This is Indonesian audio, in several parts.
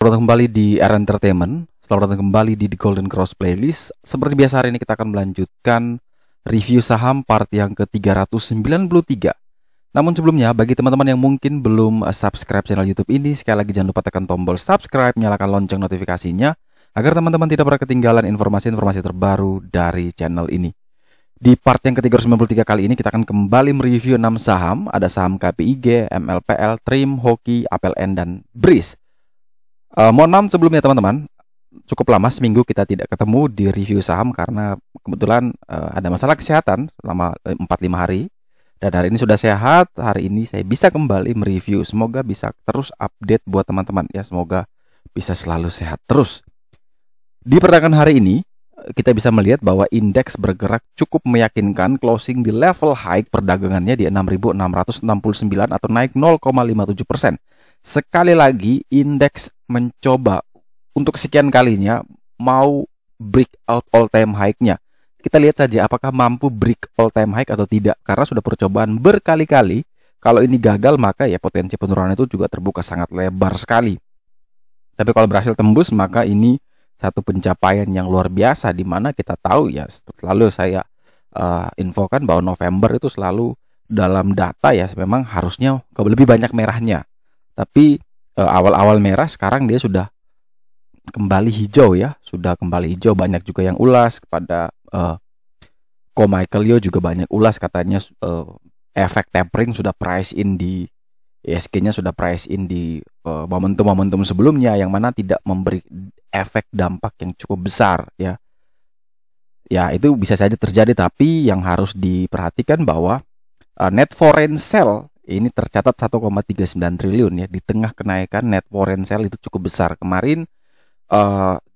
Selamat datang kembali di Era Entertainment. Selamat datang kembali di The Golden Cross Playlist. Seperti biasa hari ini kita akan melanjutkan review saham part yang ke-393. Namun sebelumnya, bagi teman-teman yang mungkin belum subscribe channel YouTube ini, sekali lagi jangan lupa tekan tombol subscribe, nyalakan lonceng notifikasinya agar teman-teman tidak pernah ketinggalan informasi-informasi terbaru dari channel ini. Di part yang ke-393 kali ini kita akan kembali mereview 6 saham. Ada saham KPIG, MLPL, Trim, Hoki, APLN, dan Breeze. Mohon maaf sebelumnya teman-teman, cukup lama seminggu kita tidak ketemu di review saham karena kebetulan ada masalah kesehatan selama 4-5 hari. Dan hari ini sudah sehat, hari ini saya bisa kembali mereview. Semoga bisa terus update buat teman-teman ya, semoga bisa selalu sehat terus. Di perdagangan hari ini kita bisa melihat bahwa indeks bergerak cukup meyakinkan, closing di level high perdagangannya di 6.669 atau naik 0,57%. Sekali lagi indeks mencoba untuk sekian kalinya mau break out all time high-nya. Kita lihat saja apakah mampu break all time high atau tidak, karena sudah percobaan berkali-kali. Kalau ini gagal maka ya potensi penurunan itu juga terbuka sangat lebar sekali. Tapi kalau berhasil tembus maka ini satu pencapaian yang luar biasa, di mana kita tahu ya, selalu saya infokan bahwa November itu selalu dalam data ya memang harusnya lebih banyak merahnya. Tapi awal-awal merah, sekarang dia sudah kembali hijau ya, sudah kembali hijau. Banyak juga yang ulas kepada Ko Michael Yo juga banyak ulas katanya efek tapering sudah price in di ESG-nya, sudah price in di momentum-momentum sebelumnya yang mana tidak memberi efek dampak yang cukup besar ya. Ya itu bisa saja terjadi, tapi yang harus diperhatikan bahwa net foreign sale ini tercatat 1,39 triliun ya. Di tengah kenaikan net foreign sale itu cukup besar. Kemarin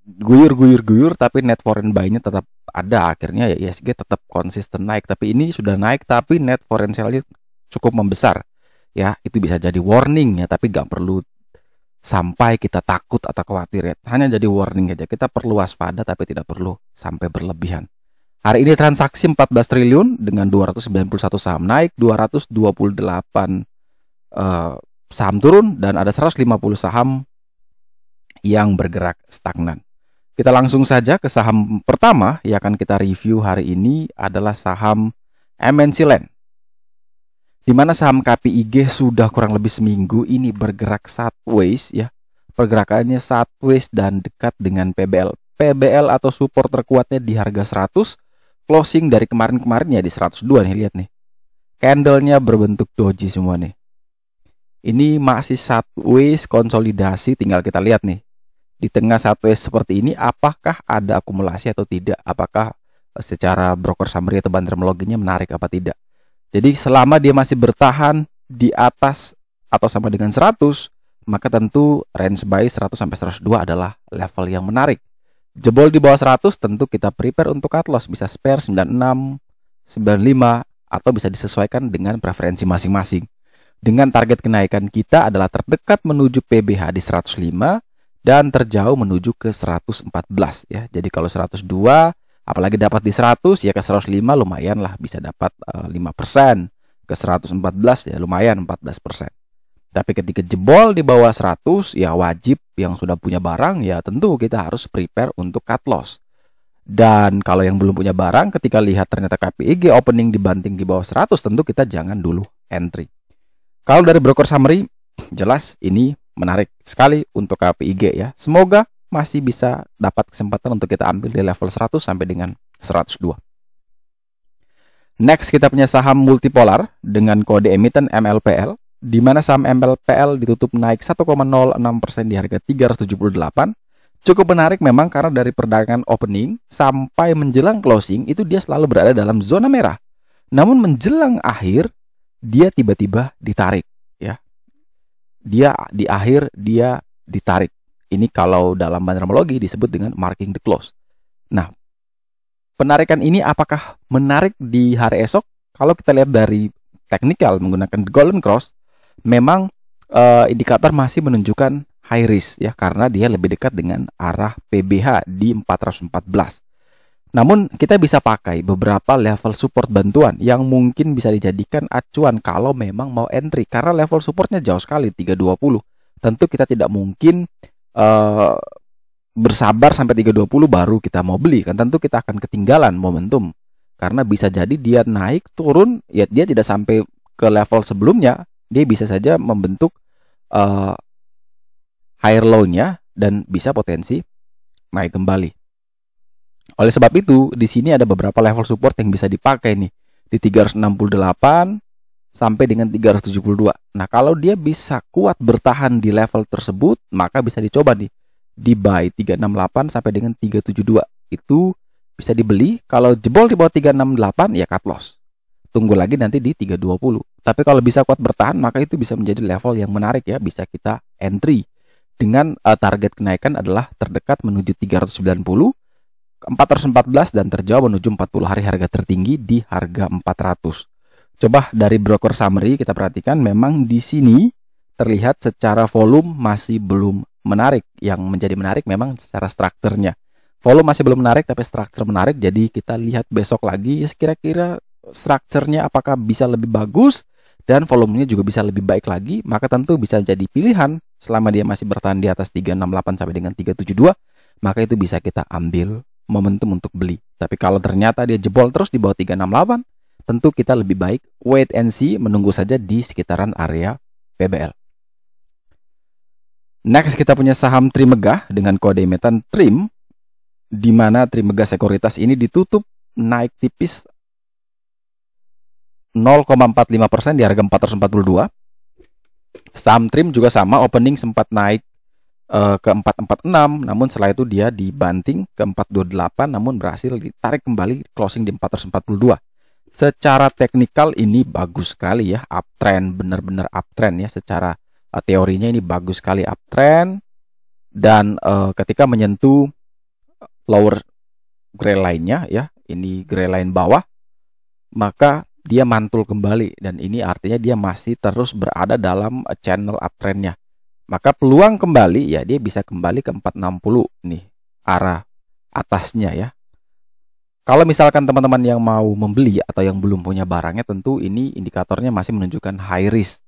guyur tapi net foreign buy-nya tetap ada. Akhirnya ya ISG tetap konsisten naik. Tapi ini sudah naik tapi net foreign sale-nya cukup membesar. Ya, itu bisa jadi warning ya, tapi nggak perlu sampai kita takut atau khawatir ya. Hanya jadi warning aja. Kita perlu waspada tapi tidak perlu sampai berlebihan. Hari ini transaksi 14 triliun dengan 291 saham naik, 228 saham turun, dan ada 150 saham yang bergerak stagnan. Kita langsung saja ke saham pertama yang akan kita review hari ini adalah saham MNC Land. Di mana saham KPIG sudah kurang lebih seminggu ini bergerak sideways ya. Pergerakannya sideways dan dekat dengan PBL. PBL atau support terkuatnya di harga 100. Closing dari kemarin-kemarinnya di 102 nih, lihat nih. Candle-nya berbentuk doji semua nih. Ini masih sideways konsolidasi, tinggal kita lihat nih. Di tengah sideways seperti ini apakah ada akumulasi atau tidak? Apakah secara broker summary atau banderologinya menarik apa tidak? Jadi selama dia masih bertahan di atas atau sama dengan 100, maka tentu range buy 100 sampai 102 adalah level yang menarik. Jebol di bawah 100 tentu kita prepare untuk cut loss, bisa spare 96, 95 atau bisa disesuaikan dengan preferensi masing-masing. Dengan target kenaikan kita adalah terdekat menuju PBH di 105 dan terjauh menuju ke 114 ya. Jadi kalau 102 apalagi dapat di 100 ya, ke 105 lumayan lah, bisa dapat 5%. Ke 114 ya lumayan 14%. Tapi ketika jebol di bawah 100 ya wajib yang sudah punya barang ya tentu kita harus prepare untuk cut loss. Dan kalau yang belum punya barang, ketika lihat ternyata KPIG opening dibanting di bawah 100, tentu kita jangan dulu entry. Kalau dari broker summary jelas ini menarik sekali untuk KPIG ya. Semoga masih bisa dapat kesempatan untuk kita ambil di level 100 sampai dengan 102. Next kita punya saham multipolar dengan kode emiten MLPL, di mana saham MLPL ditutup naik 1,06% di harga 378. Cukup menarik memang karena dari perdagangan opening sampai menjelang closing itu dia selalu berada dalam zona merah. Namun menjelang akhir dia tiba-tiba ditarik ya. Dia di akhir dia ditarik. Ini kalau dalam banderologi disebut dengan marking the close. Nah, penarikan ini apakah menarik di hari esok? Kalau kita lihat dari teknikal menggunakan Golden Cross, memang indikator masih menunjukkan high risk ya, karena dia lebih dekat dengan arah PBH di 414. Namun kita bisa pakai beberapa level support bantuan yang mungkin bisa dijadikan acuan kalau memang mau entry, karena level supportnya jauh sekali 320. Tentu kita tidak mungkin eh, bersabar sampai 320 baru kita mau beli, kan tentu kita akan ketinggalan momentum. Karena bisa jadi dia naik turun, ya dia tidak sampai ke level sebelumnya, dia bisa saja membentuk higher low-nya dan bisa potensi naik kembali. Oleh sebab itu, di sini ada beberapa level support yang bisa dipakai nih di 368 sampai dengan 372. Nah, kalau dia bisa kuat bertahan di level tersebut, maka bisa dicoba nih di buy 368 sampai dengan 372. Itu bisa dibeli. Kalau jebol di bawah 368 ya cut loss. Tunggu lagi nanti di 320. Tapi kalau bisa kuat bertahan, maka itu bisa menjadi level yang menarik ya, bisa kita entry dengan target kenaikan adalah terdekat menuju 390, 414 dan terjauh menuju 40 hari harga tertinggi di harga 400. Coba dari broker summary kita perhatikan, memang di sini terlihat secara volume masih belum menarik. Yang menjadi menarik memang secara strukturnya. Volume masih belum menarik tapi struktur menarik. Jadi kita lihat besok lagi kira-kira strukturnya apakah bisa lebih bagus dan volumenya juga bisa lebih baik lagi. Maka tentu bisa jadi pilihan selama dia masih bertahan di atas 368 sampai dengan 372. Maka itu bisa kita ambil momentum untuk beli. Tapi kalau ternyata dia jebol terus di bawah 368, tentu kita lebih baik wait and see, menunggu saja di sekitaran area PBL. Next kita punya saham Trimegah dengan kode emiten TRIM, di mana Trimegah Sekuritas ini ditutup naik tipis 0,45% di harga 442. Saham TRIM juga sama, opening sempat naik ke 446, namun setelah itu dia dibanting ke 428, namun berhasil ditarik kembali closing di 442. Secara teknikal ini bagus sekali ya, uptrend, benar-benar uptrend ya. Secara teorinya ini bagus sekali uptrend, dan ketika menyentuh lower gray line-nya ya, ini gray line bawah, maka dia mantul kembali, dan ini artinya dia masih terus berada dalam channel uptrend-nya. Maka peluang kembali ya, dia bisa kembali ke 460 nih arah atasnya ya. Kalau misalkan teman-teman yang mau membeli atau yang belum punya barangnya, tentu ini indikatornya masih menunjukkan high risk.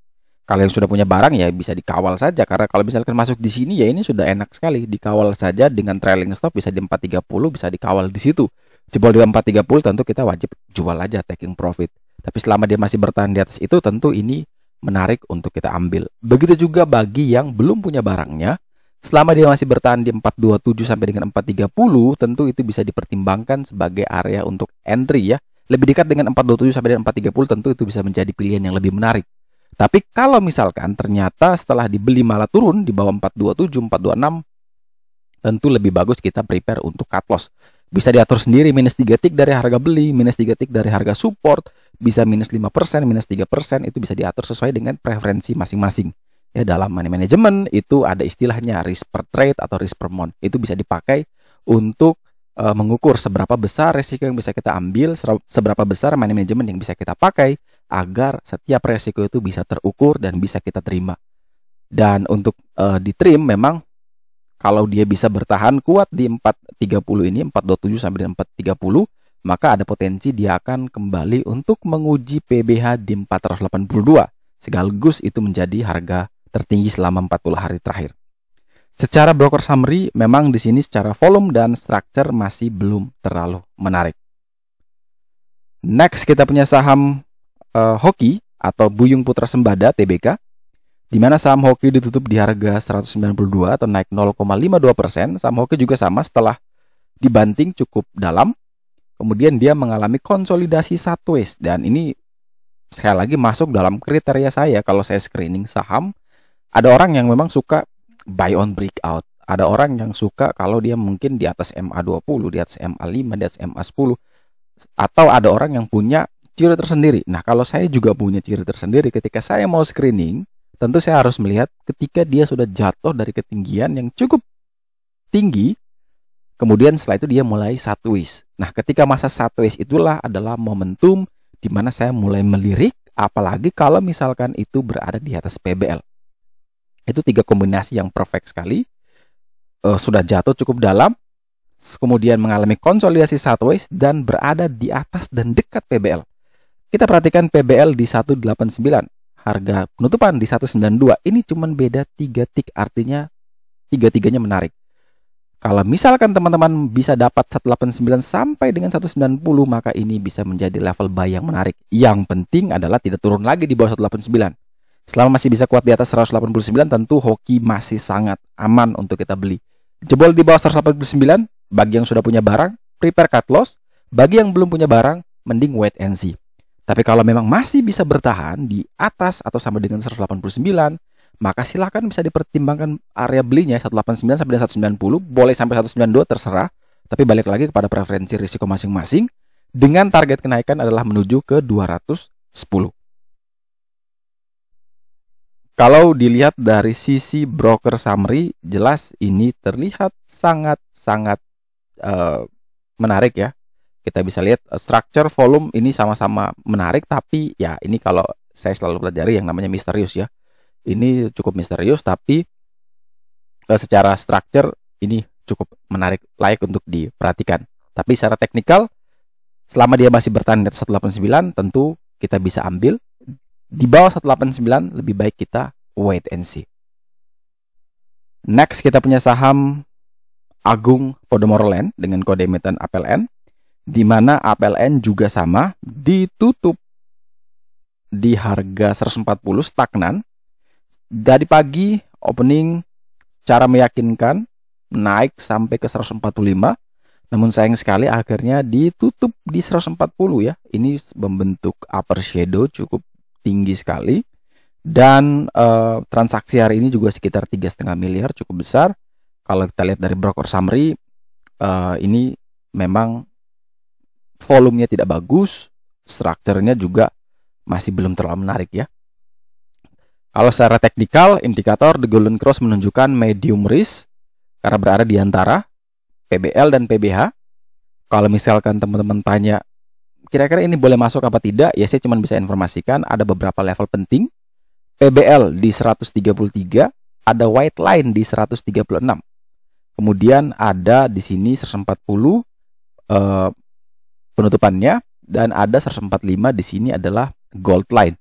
Kalau yang sudah punya barang ya bisa dikawal saja, karena kalau misalkan masuk di sini ya ini sudah enak sekali, dikawal saja dengan trailing stop bisa di 430, bisa dikawal di situ. Jebol di 430 tentu kita wajib jual aja, taking profit. Tapi selama dia masih bertahan di atas itu, tentu ini menarik untuk kita ambil. Begitu juga bagi yang belum punya barangnya, selama dia masih bertahan di 427 sampai dengan 430, tentu itu bisa dipertimbangkan sebagai area untuk entry ya. Lebih dekat dengan 427 sampai dengan 430, tentu itu bisa menjadi pilihan yang lebih menarik. Tapi kalau misalkan ternyata setelah dibeli malah turun di bawah 427, 426, tentu lebih bagus kita prepare untuk cut loss. Bisa diatur sendiri, minus 3 tick dari harga beli, minus 3 tick dari harga support, bisa minus 5%, minus 3%, itu bisa diatur sesuai dengan preferensi masing-masing. Ya, dalam money management itu ada istilahnya risk per trade atau risk per month. Itu bisa dipakai untuk mengukur seberapa besar resiko yang bisa kita ambil, seberapa besar money management yang bisa kita pakai agar setiap resiko itu bisa terukur dan bisa kita terima. Dan untuk di trim memang kalau dia bisa bertahan kuat di 430 ini, 427 sampai dengan 430, maka ada potensi dia akan kembali untuk menguji PBH di 482. Sekaligus itu menjadi harga tertinggi selama 40 hari terakhir. Secara broker summary, memang di sini secara volume dan structure masih belum terlalu menarik. Next kita punya saham Hoki atau Buyung Putra Sembada TBK, di mana saham Hoki ditutup di harga 192 atau naik 0,52%. Saham Hoki juga sama, setelah dibanting cukup dalam, kemudian dia mengalami konsolidasi sideways, dan ini sekali lagi masuk dalam kriteria saya kalau saya screening saham. Ada orang yang memang suka buy on breakout, ada orang yang suka kalau dia mungkin di atas MA20, di atas MA5, di atas MA10, atau ada orang yang punya ciri tersendiri. Nah, kalau saya juga punya ciri tersendiri, ketika saya mau screening, tentu saya harus melihat ketika dia sudah jatuh dari ketinggian yang cukup tinggi, kemudian setelah itu dia mulai sideways. Nah, ketika masa sideways itulah adalah momentum di mana saya mulai melirik, apalagi kalau misalkan itu berada di atas PBL. Itu tiga kombinasi yang perfect sekali. Sudah jatuh cukup dalam, kemudian mengalami konsolidasi sideways dan berada di atas dan dekat PBL. Kita perhatikan PBL di 189, harga penutupan di 192. Ini cuma beda 3 tick, artinya tiga-tiganya menarik. Kalau misalkan teman-teman bisa dapat 189 sampai dengan 190, maka ini bisa menjadi level buy yang menarik. Yang penting adalah tidak turun lagi di bawah 189. Selama masih bisa kuat di atas 189, tentu hoki masih sangat aman untuk kita beli. Jebol di bawah 189, bagi yang sudah punya barang, prepare cut loss. Bagi yang belum punya barang, mending wait and see. Tapi kalau memang masih bisa bertahan di atas atau sama dengan 189, maka silahkan bisa dipertimbangkan area belinya 189 sampai 190, boleh sampai 192 terserah, tapi balik lagi kepada preferensi risiko masing-masing, dengan target kenaikan adalah menuju ke 210. Kalau dilihat dari sisi broker summary, jelas ini terlihat sangat-sangat menarik ya. Kita bisa lihat structure, volume ini sama-sama menarik, tapi ya ini kalau saya selalu pelajari yang namanya misterius ya. Ini cukup misterius, tapi secara structure ini cukup menarik, layak untuk diperhatikan. Tapi secara teknikal, selama dia masih bertahan di atas 189, tentu kita bisa ambil. Di bawah 189, lebih baik kita wait and see. Next, kita punya saham Agung Podomoro Land dengan kode emiten APLN, di mana APLN juga sama, ditutup di harga 140 stagnan. Dari pagi opening cara meyakinkan naik sampai ke 145, namun sayang sekali akhirnya ditutup di 140 ya. Ini membentuk upper shadow cukup tinggi sekali, dan transaksi hari ini juga sekitar 3,5 miliar, cukup besar. Kalau kita lihat dari broker summary, ini memang volumenya tidak bagus, strukturnya juga masih belum terlalu menarik ya. Kalau secara teknikal, indikator The Golden Cross menunjukkan medium risk karena berada di antara PBL dan PBH. Kalau misalkan teman-teman tanya, kira-kira ini boleh masuk apa tidak? Ya, saya cuma bisa informasikan ada beberapa level penting. PBL di 133, ada white line di 136. Kemudian ada di sini 140 penutupannya, dan ada 145 di sini adalah gold line.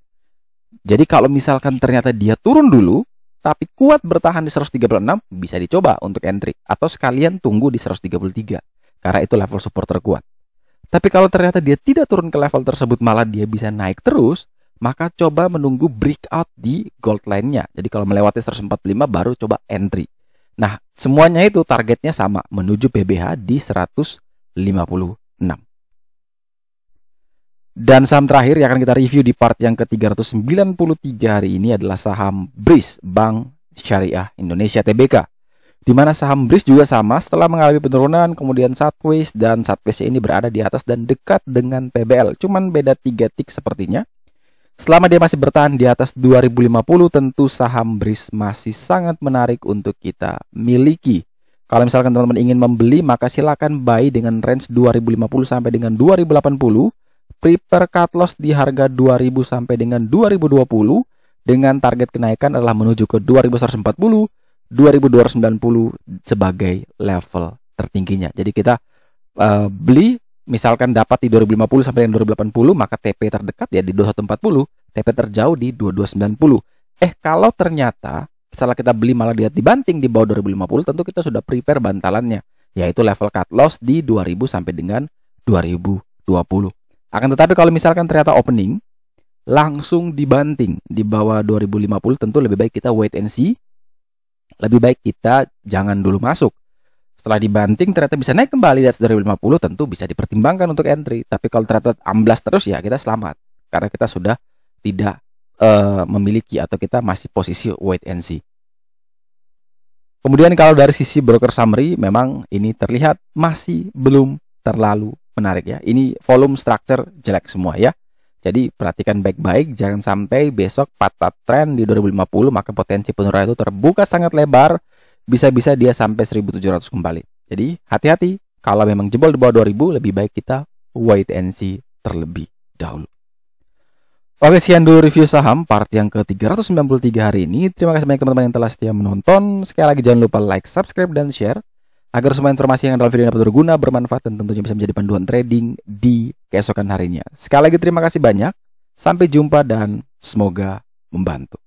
Jadi kalau misalkan ternyata dia turun dulu, tapi kuat bertahan di 136, bisa dicoba untuk entry. Atau sekalian tunggu di 133, karena itu level support terkuat. Tapi kalau ternyata dia tidak turun ke level tersebut, malah dia bisa naik terus, maka coba menunggu breakout di gold line-nya. Jadi kalau melewati 145, baru coba entry. Nah, semuanya itu targetnya sama, menuju PBH di 156. Dan saham terakhir yang akan kita review di part yang ke-393 hari ini adalah saham BRIS, Bank Syariah Indonesia Tbk. Di mana saham BRIS juga sama, setelah mengalami penurunan, kemudian sideways, dan sideways ini berada di atas dan dekat dengan PBL. Cuman beda 3 tick sepertinya. Selama dia masih bertahan di atas 2050, tentu saham BRIS masih sangat menarik untuk kita miliki. Kalau misalkan teman-teman ingin membeli, maka silakan buy dengan range 2050 sampai dengan 2080. Prepare cut loss di harga 2000 sampai dengan 2020, dengan target kenaikan adalah menuju ke 2140, 2290 sebagai level tertingginya. Jadi kita beli, misalkan dapat di 2050 sampai dengan 2080, maka TP terdekat ya di 2140, TP terjauh di 2290. Kalau ternyata setelah kita beli malah dia dibanting di bawah 2050, tentu kita sudah prepare bantalannya, yaitu level cut loss di 2000 sampai dengan 2020. Akan tetapi kalau misalkan ternyata opening langsung dibanting di bawah 2050, tentu lebih baik kita wait and see. Lebih baik kita jangan dulu masuk. Setelah dibanting ternyata bisa naik kembali di atas 2050, tentu bisa dipertimbangkan untuk entry. Tapi kalau ternyata amblas terus, ya kita selamat, karena kita sudah tidak memiliki atau kita masih posisi wait and see. Kemudian kalau dari sisi broker summary, memang ini terlihat masih belum terlalu menarik ya. Ini volume structure jelek semua ya. Jadi perhatikan baik-baik, jangan sampai besok patah tren di 2050, maka potensi penurunan itu terbuka sangat lebar, bisa-bisa dia sampai 1700 kembali. Jadi hati-hati, kalau memang jebol di bawah 2000, lebih baik kita wait and see terlebih dahulu. Oke, sekian dulu review saham part yang ke-393 hari ini. Terima kasih banyak teman-teman yang telah setia menonton. Sekali lagi jangan lupa like, subscribe, dan share, agar semua informasi yang dalam video ini dapat berguna, bermanfaat, dan tentunya bisa menjadi panduan trading di keesokan harinya. Sekali lagi terima kasih banyak. Sampai jumpa dan semoga membantu.